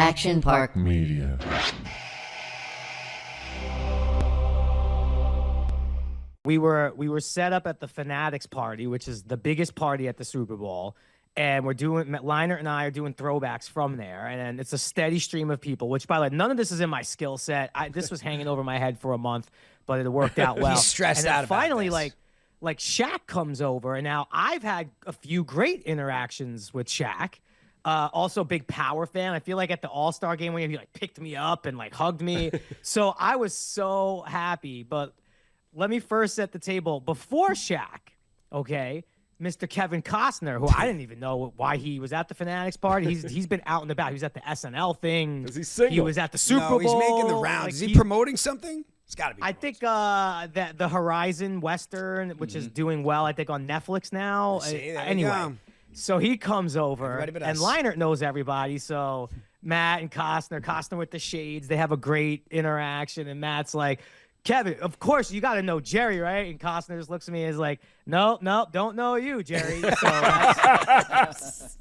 Action Park Media. We were set up at the Fanatics party, which is the biggest party at the Super Bowl, and Leinert and I are doing throwbacks from there, and it's a steady stream of people. Which, by the way, none of this is in my skill set. This was hanging over my head for a month, but it worked out well. He's stressed and out about finally, this. like Shaq comes over, and now I've had a few great interactions with Shaq. Also, big Power fan. I feel like at the All-Star game when he like picked me up and like hugged me, so I was so happy, but. Let me first set the table before Shaq, okay? Mr. Kevin Costner, who I didn't even know why he was at the Fanatics party. He's been out and about. He was at the SNL thing. Is he single? He was at the Super Bowl. He's making the rounds. Like, Is he promoting something? It's got to be. I think that the Horizon Western, which is doing well, I think on Netflix now. Anyway, so he comes over, and Leinert knows everybody. So Matt and Costner with the shades, they have a great interaction, and Matt's like, Kevin, of course, you got to know Jerry, right? And Costner just looks at me and is like, no, don't know you, Jerry. So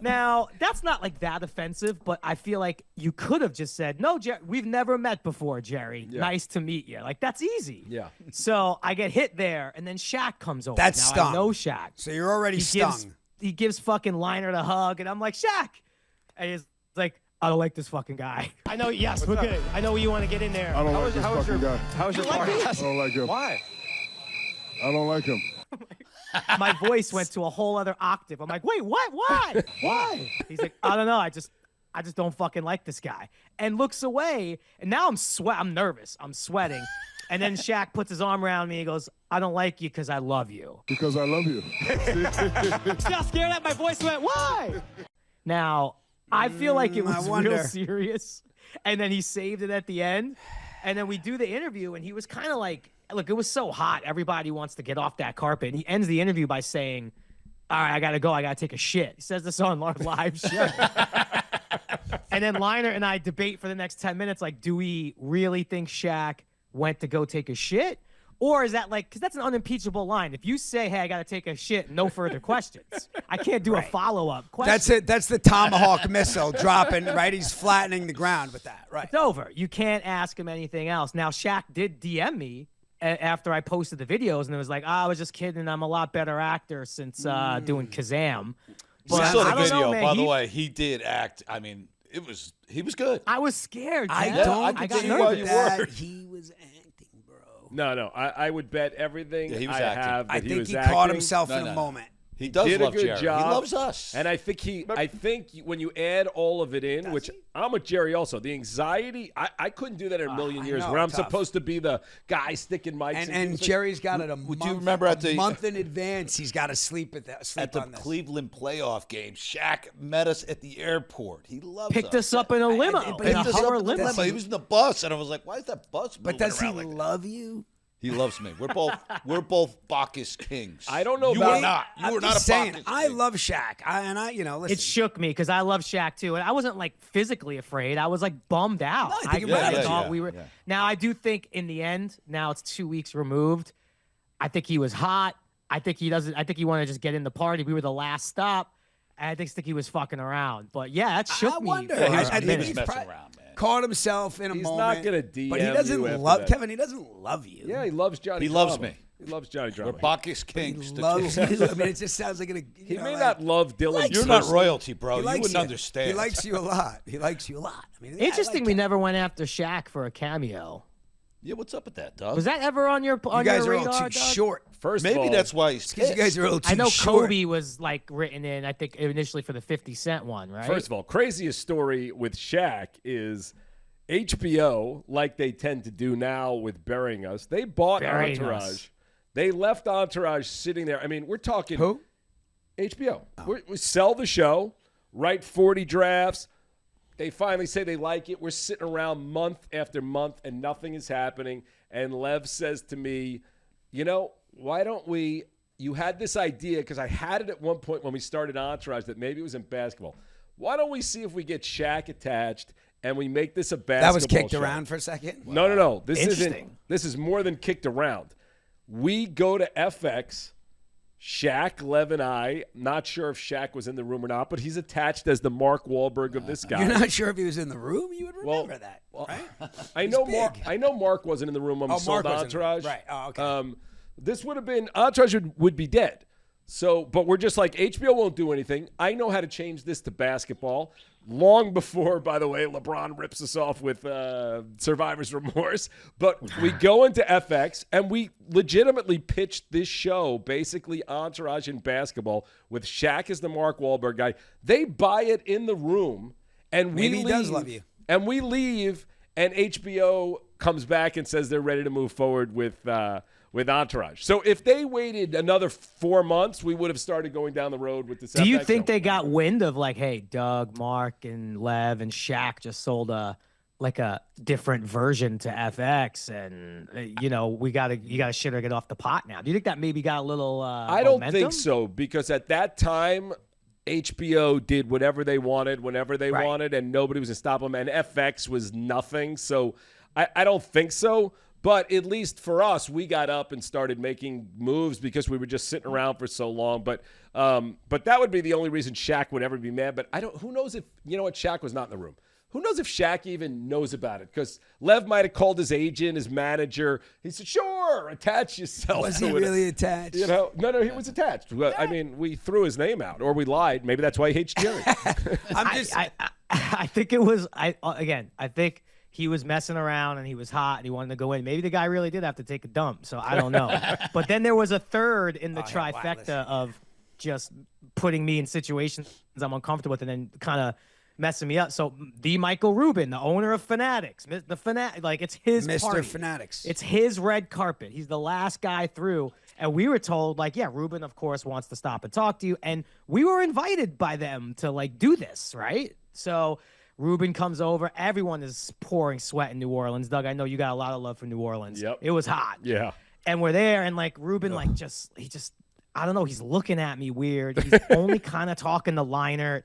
now, that's not like that offensive, but I feel like you could have just said, no, Jerry, we've never met before, Jerry. Yeah. Nice to meet you. Like, that's easy. Yeah. So I get hit there, and then Shaq comes over. That's now, stung. I know Shaq. So you're already stung. He gives fucking Leinert a hug, and I'm like, Shaq. And he's like, I don't like this fucking guy. I know, yes, we're good. I know you want to get in there. I don't like this fucking guy. How's your party? I don't like him. Why? I don't like him. My voice went to a whole other octave. I'm like, wait, what? Why? Why? He's like, I don't know. I just don't fucking like this guy. And looks away, and now I'm nervous. I'm sweating. And then Shaq puts his arm around me. He goes, I don't like you because I love you. Because I love you. Just scared that my voice went, why? Now, I feel like it was real serious. And then he saved it at the end. And then we do the interview, and he was kind of like, look, it was so hot. Everybody wants to get off that carpet. And he ends the interview by saying, all right, I got to go. I got to take a shit. He says this on our live show. And then Leinert and I debate for the next 10 minutes, like, do we really think Shaq went to go take a shit? Or is that like, because that's an unimpeachable line. If you say, hey, I got to take a shit, no further questions. I can't do a follow-up question. That's it. That's the Tomahawk missile dropping, right? He's flattening the ground with that, right? It's over. You can't ask him anything else. Now, Shaq did DM me after I posted the videos, and it was like, I was just kidding. I'm a lot better actor since doing Kazam. But I saw the video, know, man. by the way. He did act. I mean, he was good. I was scared. I Ken. don't I got think nervous. that he was acting, bro. No. I would bet everything Yeah, he was I acting. have that I he think was he acting. caught himself in No. a moment. He does did love a good Jerry. job. He loves us. And I think when you add all of it in, which I'm with Jerry also, the anxiety, I couldn't do that in a million years know, where I'm tough. supposed to be the guy sticking mics. And things. Jerry's got it a Would month, you remember at the- month in advance. He's got to sleep at that. Sleep At the on this. Cleveland playoff game, Shaq met us at the airport. He loves Picked us up in a limo. but In he a picked us Hummer up in the limo. limo. He was in the bus, and I was like, "Why is that bus moving But does he around like that?" love you? He loves me. We're both Bacchus kings. I don't know You about- are not. You I'm are not just a saying, Bacchus I king. love Shaq. Listen. It shook me because I love Shaq too, and I wasn't like physically afraid. I was like bummed out. No, I think it really was- thought yeah, we were. yeah. Now I do think in the end, now it's 2 weeks removed. I think he was hot. I think he wanted to just get in the party. We were the last stop. And I think he was fucking around. But yeah, that shook I me. wonder. for Yeah, a he was minute. messing around, man. Caught himself in a He's moment. not gonna DM But he doesn't you after love that. Kevin. He doesn't love you. Yeah, he loves Johnny. He loves Drama. me. He loves Johnny We're Drama. Bacchus He kings. loves you. I mean, it just sounds like He may not love Dylan. likes You're you. not royalty, bro. He You likes wouldn't you. understand. He likes you a lot. He likes you a lot. I mean, yeah, I Interesting, like we Kevin. never went after Shaq for a cameo. Yeah, what's up with that, Doug? Was that ever on your You guys your are radar, all too Doug? short. First of Maybe all, that's why he's Because you guys are a little too I know short. Kobe was like written in. I think initially for the 50 Cent one, right? First of all, craziest story with Shaq is HBO, like they tend to do now with Burying Us. They bought Burying Entourage. Us. They left Entourage sitting there. I mean, we're talking Who? HBO. We sell the show, write 40 drafts. They finally say they like it. We're sitting around month after month, and nothing is happening. And Lev says to me, you know, why don't we – you had this idea, because I had it at one point when we started Entourage that maybe it was in basketball. Why don't we see if we get Shaq attached and we make this a basketball That was kicked show? around for a second? No. This isn't. Interesting. This is more than kicked around. We go to FX Shaq, Lev, and I. Not sure if Shaq was in the room or not, but he's attached as the Mark Wahlberg of this guy. You're not sure if he was in the room? You would remember that, right? I know Mark wasn't in the room when we sold Entourage. Right. Oh, okay. This would have been Entourage would be dead. So, but we're just like, HBO won't do anything. I know how to change this to basketball. Long before, by the way, LeBron rips us off with Survivor's Remorse. But we go into FX, and we legitimately pitched this show, basically Entourage in basketball, with Shaq as the Mark Wahlberg guy. They buy it in the room, and we Maybe he does love you. And we leave, and HBO comes back and says they're ready to move forward with Entourage. So if they waited another 4 months, we would have started going down the road with this. Do you think they got wind of like, hey, Doug, Mark, and Lev and Shaq just sold a different version to FX, and you gotta shit or get off the pot now? Do you think that maybe got a little? I don't think so, because at that time, HBO did whatever they wanted, whenever they wanted, and nobody was gonna stop them. And FX was nothing, so I don't think so. But at least for us, we got up and started making moves because we were just sitting around for so long. But that would be the only reason Shaq would ever be mad. But who knows if, Shaq was not in the room. Who knows if Shaq even knows about it? Because Lev might have called his agent, his manager. He said, sure, attach yourself. Was he really attached? No, he was attached. Yeah. I mean, we threw his name out, or we lied. Maybe that's why he hates Jerry. I think it was, I think he was messing around and he was hot and he wanted to go in. Maybe the guy really did have to take a dump, so I don't know. But then there was a third in the trifecta of just putting me in situations I'm uncomfortable with and then kind of messing me up. So the Michael Rubin, the owner of Fanatics, it's his Mr. party. Fanatics. It's his red carpet. He's the last guy through. And we were told, Rubin, of course, wants to stop and talk to you. And we were invited by them to, do this, right? So Rubin comes over. Everyone is pouring sweat in New Orleans. Doug, I know you got a lot of love for New Orleans. Yep. It was hot. Yeah. And we're there, and Rubin, I don't know, he's looking at me weird. He's only kind of talking to Leinert,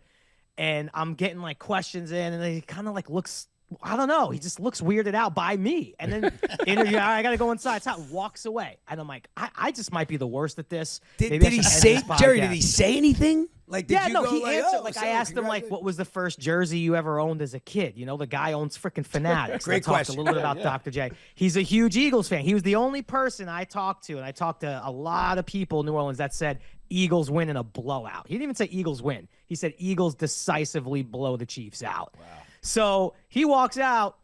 and I'm getting questions in, and he kind of looks, I don't know, he just looks weirded out by me. And then interview, all right, I got to go inside. It's out, walks away. And I'm like, I just might be the worst at this. Did he say, Jerry, did he say anything? He answered. I asked him, what was the first jersey you ever owned as a kid? The guy owns freaking Fanatics. Great question. I talked a little bit about Dr. J. He's a huge Eagles fan. He was the only person I talked to, and I talked to a lot of people in New Orleans that said Eagles win in a blowout. He didn't even say Eagles win. He said Eagles decisively blow the Chiefs out. Wow. So he walks out,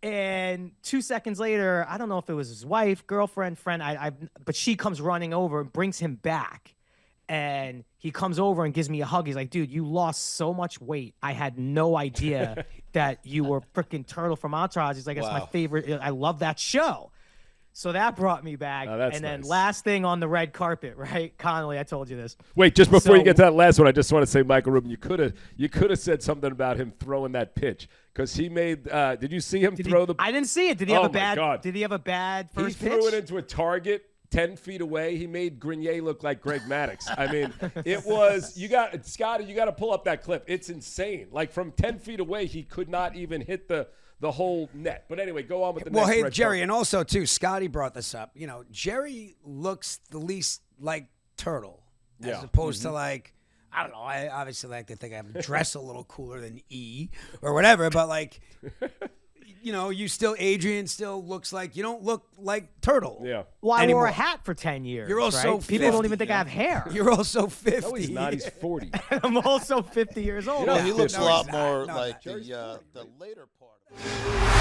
and 2 seconds later, I don't know if it was his wife, girlfriend, friend, but she comes running over and brings him back. And he comes over and gives me a hug. He's like, dude, you lost so much weight. I had no idea that you were freaking Turtle from Entourage. He's like, it's my favorite. I love that show. So that brought me back. Oh, that's and then nice. Last thing on the red carpet, right? Connolly, I told you this. Wait, just before you get to that last one, I just want to say, Michael Rubin, you could have said something about him throwing that pitch, because he made. Did you see him throw the? I didn't see it. Did he have a bad? God. Did he have a bad first pitch? He threw it into a target 10 feet away. He made Grenier look like Greg Maddux. I mean, it was, Scotty, you got to pull up that clip. It's insane. From 10 feet away, he could not even hit the whole net. But anyway, go on with the next. Well, hey, Jerry, and also, too, Scotty brought this up. Jerry looks the least like Turtle, as opposed to I don't know. I obviously like to think I dress a little cooler than E or whatever, but Adrian still looks like, you don't look like Turtle. Yeah. Well, I wore a hat for 10 years. You're also 50. People don't even think I have hair. You're also 50. No, he's not. He's 40. I'm also 50 years old. He looks a lot more not. like the later part of it.